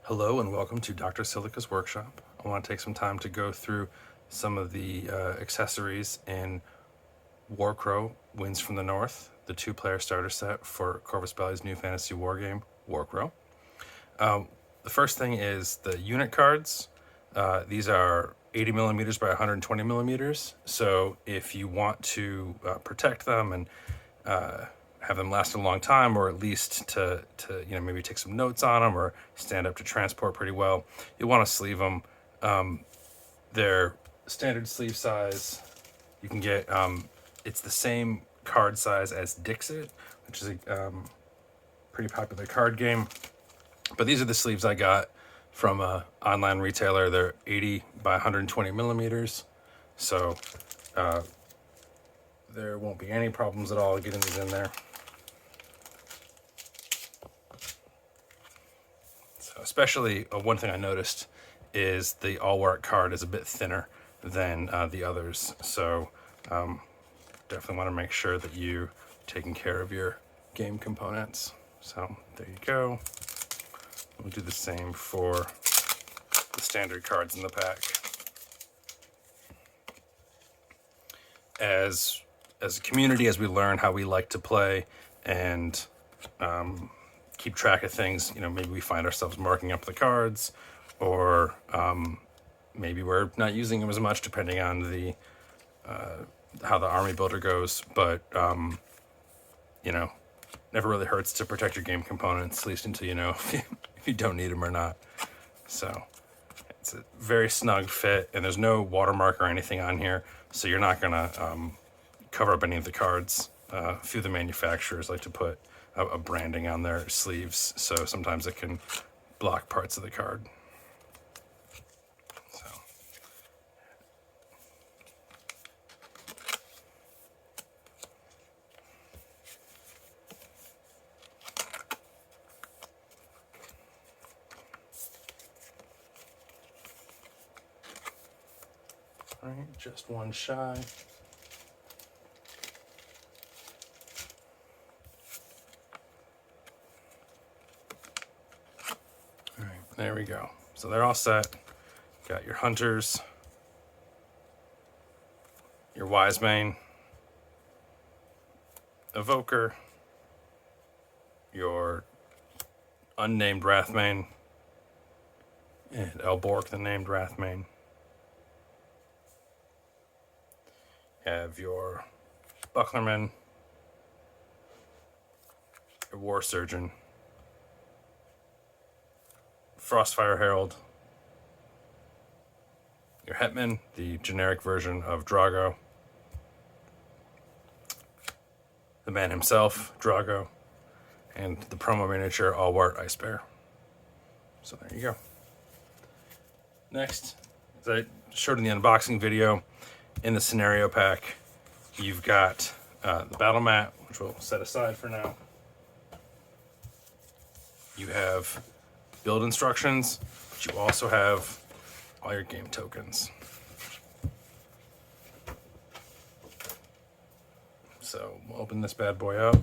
Hello and welcome to Dr. Silica's workshop. I want to take some time to go through some of the accessories in Warcrow, Winds from the North, the two-player starter set for Corvus Belli's new fantasy wargame, Warcrow. The first thing is the unit cards. These are 80 millimeters by 120 millimeters. So if you want to protect them and have them last a long time, or at least to maybe take some notes on them or stand up to transport pretty well, you want to sleeve them. They're standard sleeve size. You can get it's the same card size as Dixit, which is a pretty popular card game. But these are the sleeves I got from an online retailer. They're 80 by 120 millimeters, so there won't be any problems at all getting these in there. So especially one thing I noticed is the all work card is a bit thinner than the others, so definitely want to make sure that you're taking care of your game components. So there you go. We'll do the same for the standard cards in the pack. As a community, as we learn how we like to play and keep track of things, maybe we find ourselves marking up the cards, or maybe we're not using them as much, depending on the how the army builder goes. But never really hurts to protect your game components, at least until you know if you don't need them or not. So it's a very snug fit, and there's no watermark or anything on here, so you're not gonna cover up any of the cards. A few of the manufacturers like to put a branding on their sleeves, so sometimes it can block parts of the card. So all right, just one shy. There we go. So they're all set. Got your hunters, your wise mane, evoker, your unnamed wrathmane, and Elbork, the named wrathmane. Have your bucklerman, your war surgeon, Frostfire Herald, your Hetman, the generic version of Drago, the man himself, Drago, and the promo miniature Alwart Ice Bear. So there you go. Next, as I showed in the unboxing video, in the scenario pack, you've got the battle mat, which we'll set aside for now. You have build instructions, but you also have all your game tokens. So we'll open this bad boy up.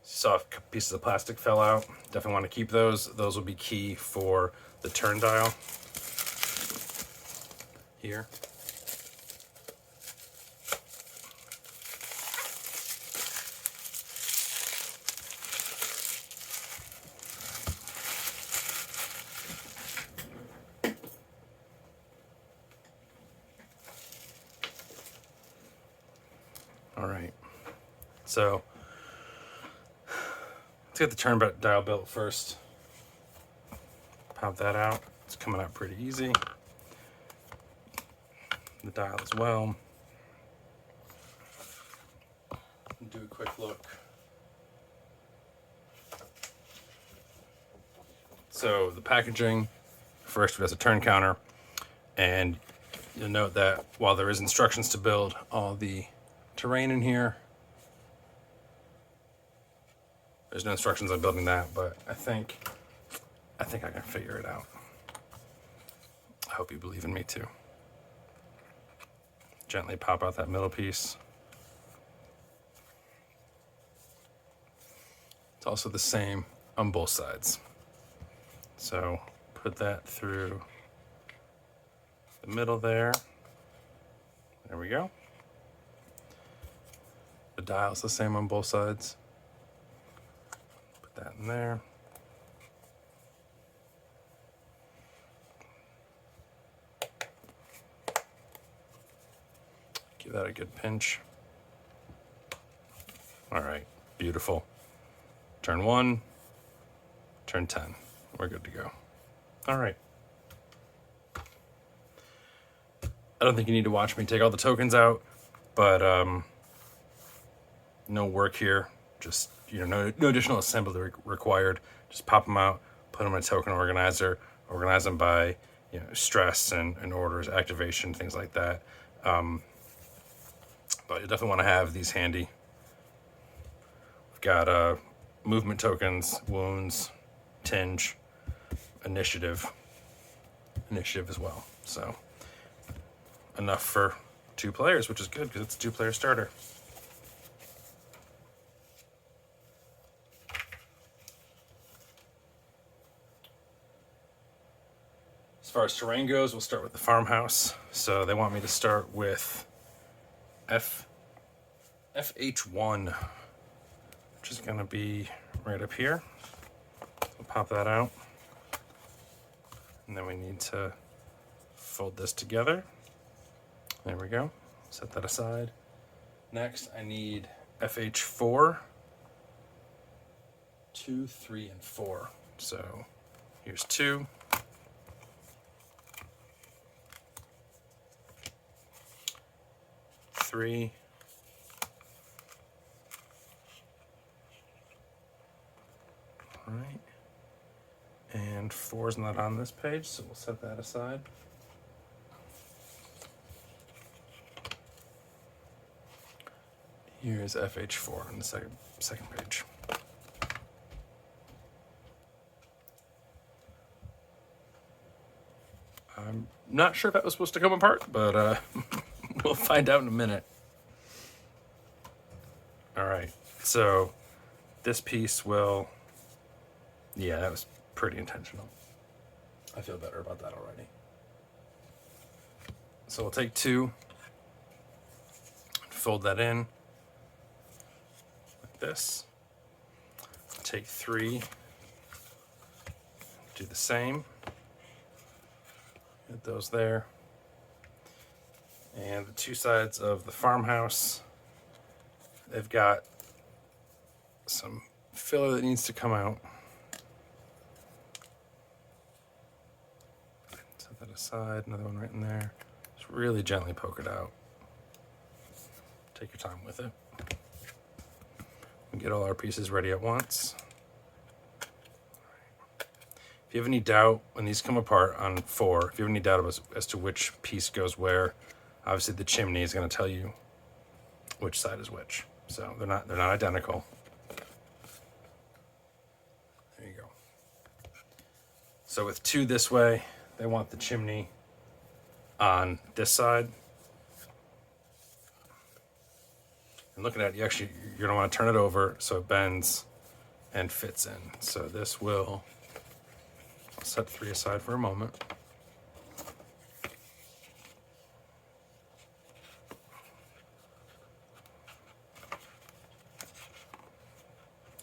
Soft pieces of plastic fell out. Definitely want to keep those. Those will be key for the turn dial here. All right, so let's get the turn dial built first. Pop that out. It's coming out pretty easy. The dial as well. Do a quick look. So the packaging, first it has a turn counter, and you'll note that while there is instructions to build all the terrain in here, there's no instructions on building that, but I think I can figure it out. I hope you believe in me too. gently pop out that middle piece. It's also the same on both sides. So put that through the middle there. There we go. The dial's the same on both sides. Put that in there. Give that a good pinch. All right, beautiful. Turn 1, turn 10. We're good to go. All right. I don't think you need to watch me take all the tokens out, but no work here. Just, no additional assembly required. Just pop them out, put them in a token organizer, organize them by, stress and orders, activation, things like that. But you definitely want to have these handy. We've got movement tokens, wounds, tinge, initiative as well. So enough for 2 players, which is good because it's a 2-player starter. As far as terrain goes, we'll start with the farmhouse. So they want me to start with FH1, which is going to be right up here. We'll pop that out. And then we need to fold this together. There we go. Set that aside. Next, I need FH4, 2, 3, and 4. So here's 2. Three. All right. And 4 is not on this page, so we'll set that aside. Here's FH4 on the second page. I'm not sure if that was supposed to come apart, but we'll find out in a minute. All right, so this piece will, yeah, that was pretty intentional. I feel better about that already. So we'll take 2, fold that in like this. Take 3, do the same. Get those there. And the 2 sides of the farmhouse, they've got some filler that needs to come out. Set that aside, another one right in there. Just really gently poke it out. Take your time with it. We get all our pieces ready at once. If you have any doubt when these come apart on 4, if you have any doubt as to which piece goes where, obviously the chimney is going to tell you which side is which. So they're not identical. There you go. So with 2 this way, they want the chimney on this side. And looking at it, you're going to want to turn it over so it bends and fits in. So this will set 3 aside for a moment.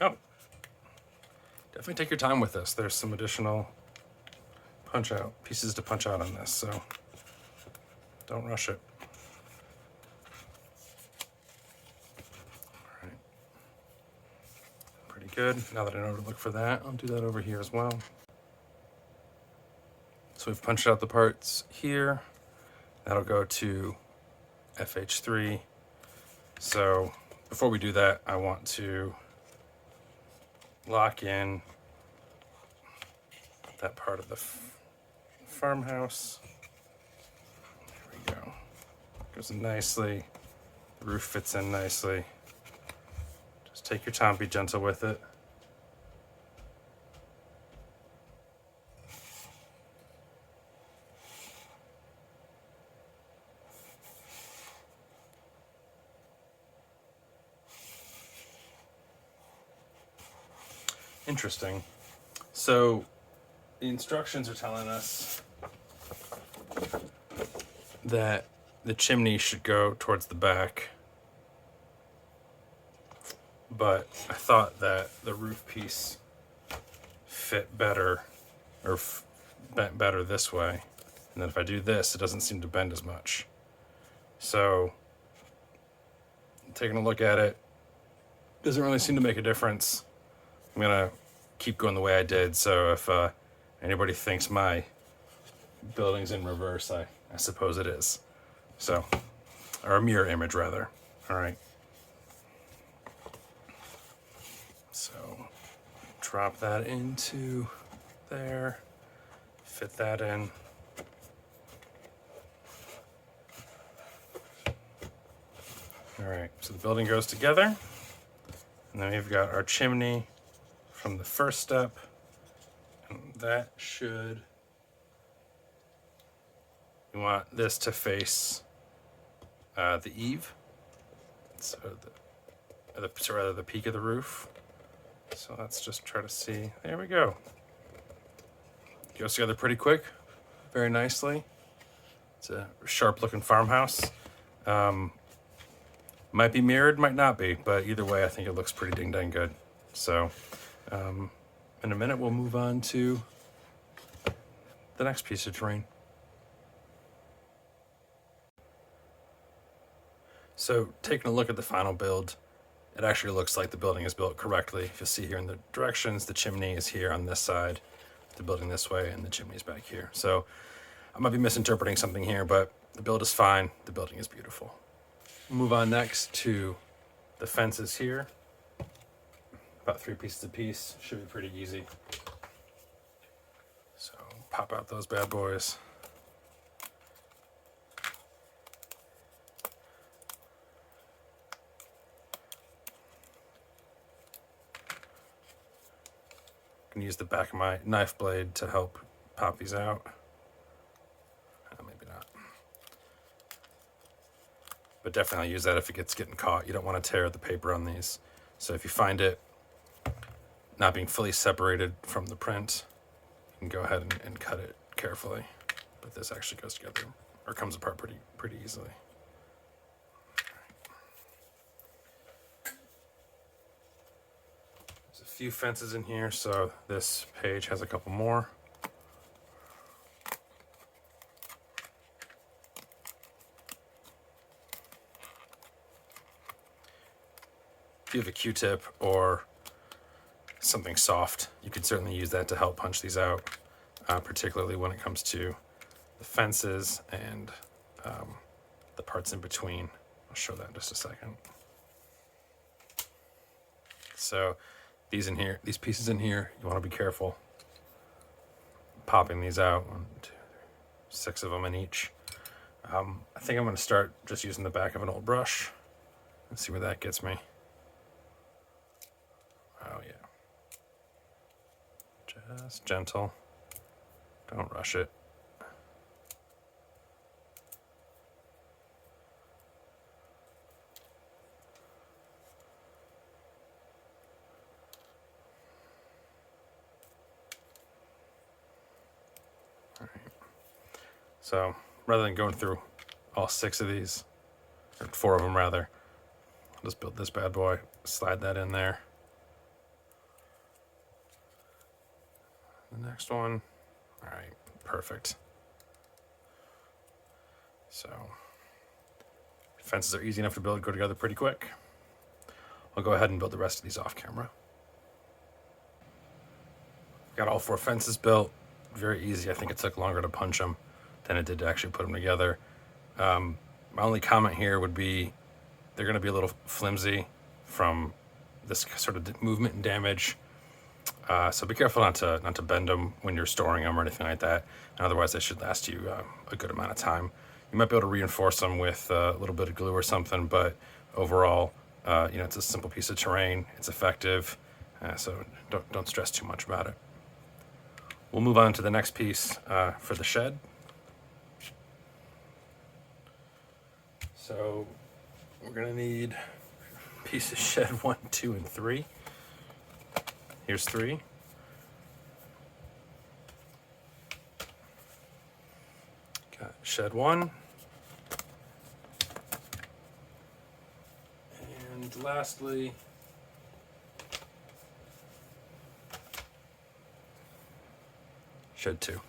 Oh, definitely take your time with this. There's some additional pieces to punch out on this, so don't rush it. All right. Pretty good. Now that I know to look for that, I'll do that over here as well. So we've punched out the parts here. That'll go to FH3. So before we do that, I want to lock in that part of the farmhouse. There we go. Goes in nicely. The roof fits in nicely. Just take your time, be gentle with it. Interesting. So the instructions are telling us that the chimney should go towards the back, but I thought that the roof piece fit better, or bent better this way, and then if I do this, it doesn't seem to bend as much. So taking a look at it, doesn't really seem to make a difference. I'm gonna keep going the way I did, so if anybody thinks my building's in reverse, I suppose it is. So, or a mirror image rather. All right. So drop that into there, fit that in. All right, so the building goes together, and then we've got our chimney from the first step, and that should, we want this to face the eave, so the peak of the roof. So let's just try to see. There we go. Goes together pretty quick, very nicely. It's a sharp-looking farmhouse. Might be mirrored, might not be, but either way, I think it looks pretty ding-dang good. So, in a minute, we'll move on to the next piece of terrain. So, taking a look at the final build, it actually looks like the building is built correctly. If you see here in the directions, the chimney is here on this side, the building this way, and the chimney's back here. So, I might be misinterpreting something here, but the build is fine. The building is beautiful. Move on next to the fences here. About 3 pieces apiece, should be pretty easy. So pop out those bad boys. I can use the back of my knife blade to help pop these out. Maybe not. But definitely I'll use that if it gets getting caught. You don't want to tear the paper on these. So if you find it not being fully separated from the print, you can go ahead and cut it carefully. But this actually goes together, or comes apart pretty easily. There's a few fences in here, so this page has a couple more. If you have a Q-tip or something soft, you could certainly use that to help punch these out, particularly when it comes to the fences and the parts in between. I'll show that in just a second. So these pieces in here, you want to be careful popping these out. 1, 2, 3, 6 of them in each. I think I'm going to start just using the back of an old brush and see where that gets me. Oh yeah. Just gentle. Don't rush it. All right. So rather than going through all 6 of these, or 4 of them rather, I'll just build this bad boy, slide that in there. The next one. All right, perfect. So fences are easy enough to build, go together pretty quick. I'll go ahead and build the rest of these off camera. Got all 4 fences built, very easy. I think it took longer to punch them than it did to actually put them together. My only comment here would be they're going to be a little flimsy from this sort of movement and damage. So be careful not to bend them when you're storing them or anything like that. And otherwise, they should last you a good amount of time. You might be able to reinforce them with a little bit of glue or something, but overall, it's a simple piece of terrain. It's effective, so don't stress too much about it. We'll move on to the next piece for the shed. So we're gonna need pieces shed 1, 2, and 3. Here's 3. Got shed 1. And lastly, shed 2.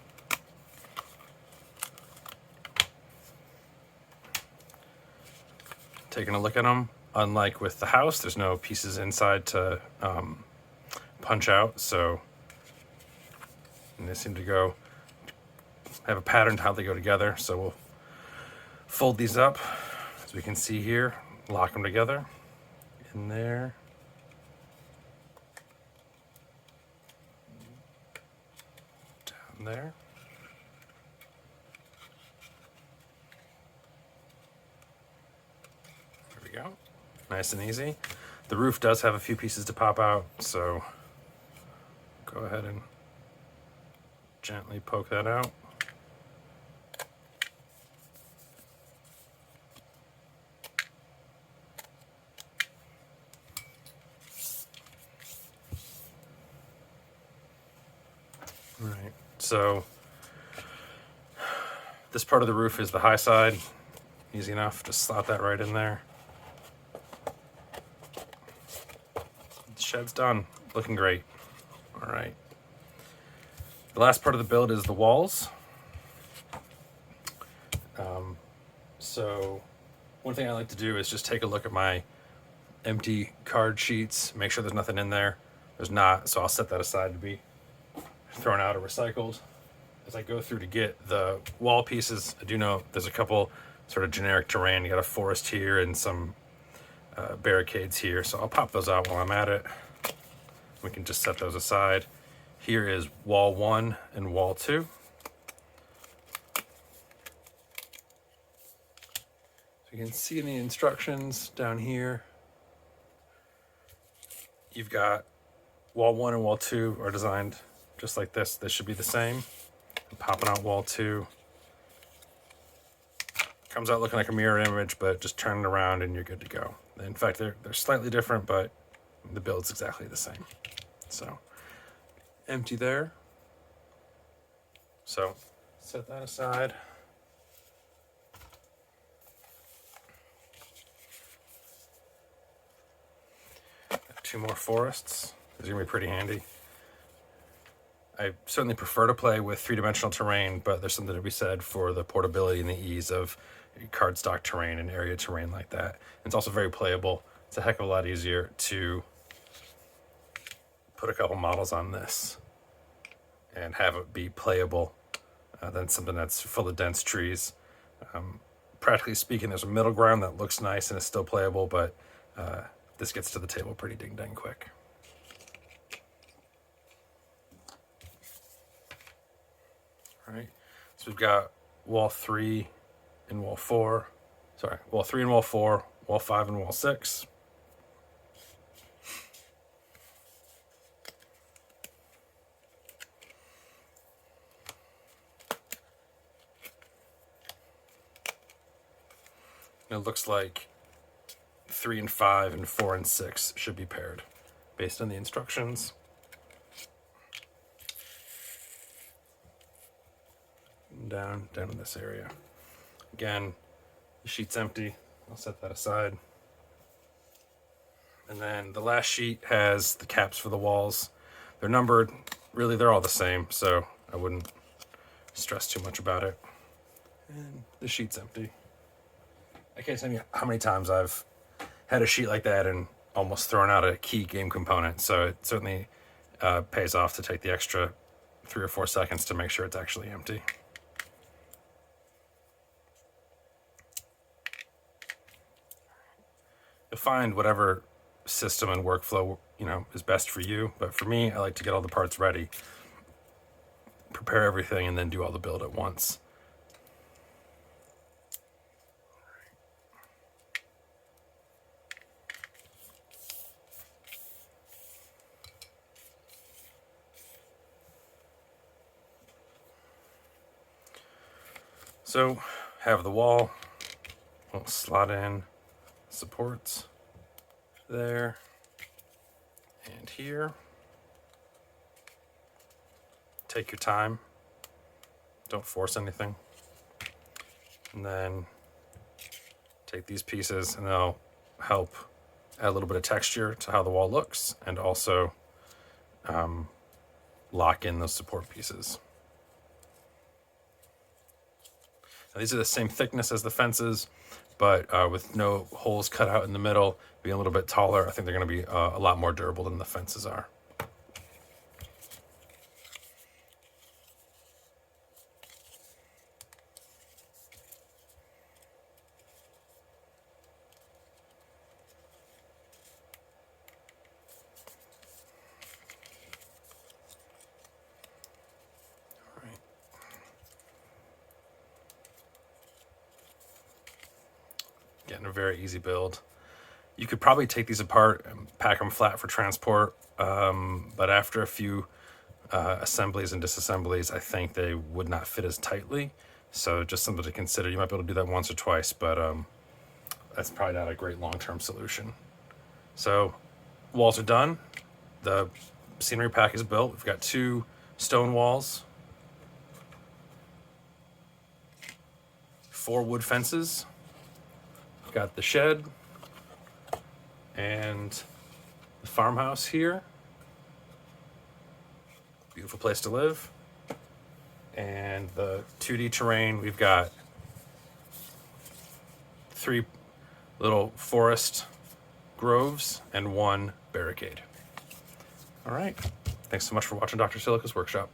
Taking a look at them, unlike with the house, there's no pieces inside to punch out, so and they seem to have a pattern to how they go together. So we'll fold these up, as we can see here, lock them together in there. Down there. There we go. Nice and easy. The roof does have a few pieces to pop out, so go ahead and gently poke that out. All right, so this part of the roof is the high side. Easy enough, just slot that right in there. The shed's done, looking great. All right. The last part of the build is the walls. So one thing I like to do is just take a look at my empty card sheets, make sure there's nothing in there. There's not, so I'll set that aside to be thrown out or recycled. As I go through to get the wall pieces, I do know there's a couple sort of generic terrain. You got a forest here and some barricades here, so I'll pop those out while I'm at it. We can just set those aside. Here is wall 1 and wall 2. So you can see in the instructions down here, you've got wall 1 and wall 2 are designed just like this. This should be the same. And popping out wall 2. Comes out looking like a mirror image, but just turn it around and you're good to go. In fact, they're slightly different, but the build's exactly the same. So empty there. So set that aside. Got 2 more forests. These are gonna be pretty handy. I certainly prefer to play with 3-dimensional terrain, but there's something to be said for the portability and the ease of cardstock terrain and area terrain like that. It's also very playable. It's a heck of a lot easier to put a couple models on this and have it be playable than something that's full of dense trees. Practically speaking, there's a middle ground that looks nice and is still playable, but this gets to the table pretty dang quick. All right, so we've got wall 3 and wall 4. Sorry, wall 3 and wall 4, wall 5 and wall 6. And it looks like 3 and 5 and 4 and 6 should be paired based on the instructions. Down in this area. Again, the sheet's empty. I'll set that aside. And then the last sheet has the caps for the walls. They're numbered. Really, they're all the same, so I wouldn't stress too much about it. And the sheet's empty. I can't tell you how many times I've had a sheet like that and almost thrown out a key game component, so it certainly pays off to take the extra 3 or 4 seconds to make sure it's actually empty. You'll find whatever system and workflow is best for you, but for me, I like to get all the parts ready, prepare everything, and then do all the build at once. So have the wall, we'll slot in supports there and here. Take your time. Don't force anything. And then take these pieces and they'll help add a little bit of texture to how the wall looks and also lock in those support pieces. Now, these are the same thickness as the fences, but with no holes cut out in the middle, being a little bit taller, I think they're going to be a lot more durable than the fences are. Getting a very easy build. You could probably take these apart and pack them flat for transport, but after a few assemblies and disassemblies, I think they would not fit as tightly. So just something to consider. You might be able to do that once or twice, but that's probably not a great long-term solution. So walls are done. The scenery pack is built. We've got 2 stone walls, 4 wood fences. We've got the shed and the farmhouse here. Beautiful place to live. And the 2D terrain, we've got 3 little forest groves and 1 barricade. All right. Thanks so much for watching Dr. Silica's workshop.